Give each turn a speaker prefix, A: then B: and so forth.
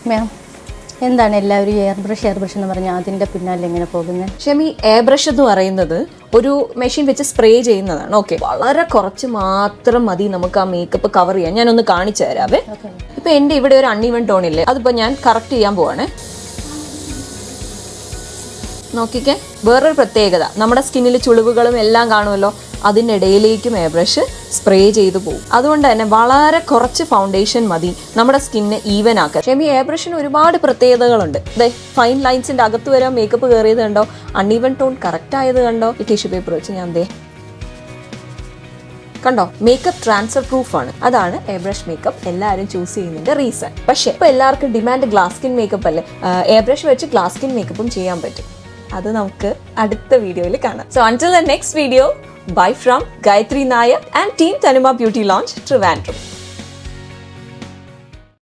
A: മാം എന്താണ് എല്ലാവരും air brush എന്ന് പറഞ്ഞാൽ അതിൻ്റെ പിന്നാലെ എങ്ങനെ പോകുന്നത്?
B: ഷെമി, എയർ ബ്രഷ് എന്ന് പറയുന്നത് ഒരു മെഷീൻ വെച്ച് സ്പ്രേ ചെയ്യുന്നതാണ്. ഓക്കെ, വളരെ കുറച്ച് മാത്രം മതി നമുക്ക് ആ മേക്കപ്പ് കവർ ചെയ്യാൻ. ഞാനൊന്ന് കാണിച്ചു തരാവേ. ഇപ്പൊ എൻ്റെ ഇവിടെ ഒരു അൺഈവൻ ടോൺ ഇല്ലേ, അതിപ്പോ ഞാൻ കറക്റ്റ് ചെയ്യാൻ പോവാണേ. നോക്കിക്കേ, വേറൊരു പ്രത്യേകത, നമ്മുടെ സ്കിന്നിൽ ചുളിവുകളും എല്ലാം കാണുമല്ലോ, അതിൻ്റെ ഇടയിലേക്കും എയർ ബ്രഷ് സ്പ്രേ ചെയ്തു പോകും. അതുകൊണ്ട് തന്നെ വളരെ കുറച്ച് ഫൗണ്ടേഷൻ മതി നമ്മുടെ സ്കിന്നെ ഈവൻ ആക്കാൻ. ഷെമി, എയർ ബ്രഷിന് ഒരുപാട് പ്രത്യേകതകളുണ്ട്. അതെ, ഫൈൻ ലൈൻസിൻ്റെ അകത്ത് വരാൻ മേക്കപ്പ് കയറിയത് കണ്ടോ, അൺഈവൻ ടോൺ കറക്റ്റ് ആയത് കണ്ടോ. ഈ ടിഷ്യൂ പേപ്പർ വെച്ച് ഞാൻ കണ്ടോ, മേക്കപ്പ് ട്രാൻസ്ഫർ പ്രൂഫ് ആണ്. അതാണ് എയർ ബ്രഷ് മേക്കപ്പ് എല്ലാവരും ചൂസ് ചെയ്യുന്നതിന്റെ റീസൺ. പക്ഷേ ഇപ്പോൾ എല്ലാവർക്കും ഡിമാൻഡ് ഗ്ലാസ് സ്കിൻ മേക്കപ്പ് അല്ലേ. എയർ ബ്രഷ് വെച്ച് ഗ്ലാസ് സ്കിൻ മേക്കപ്പും ചെയ്യാൻ പറ്റും. അത് നമുക്ക് അടുത്ത വീഡിയോയിൽ കാണാം. So until the next video, bye from Gayatri Nayak and Team Tanuma Beauty Lounge, Trivandrum.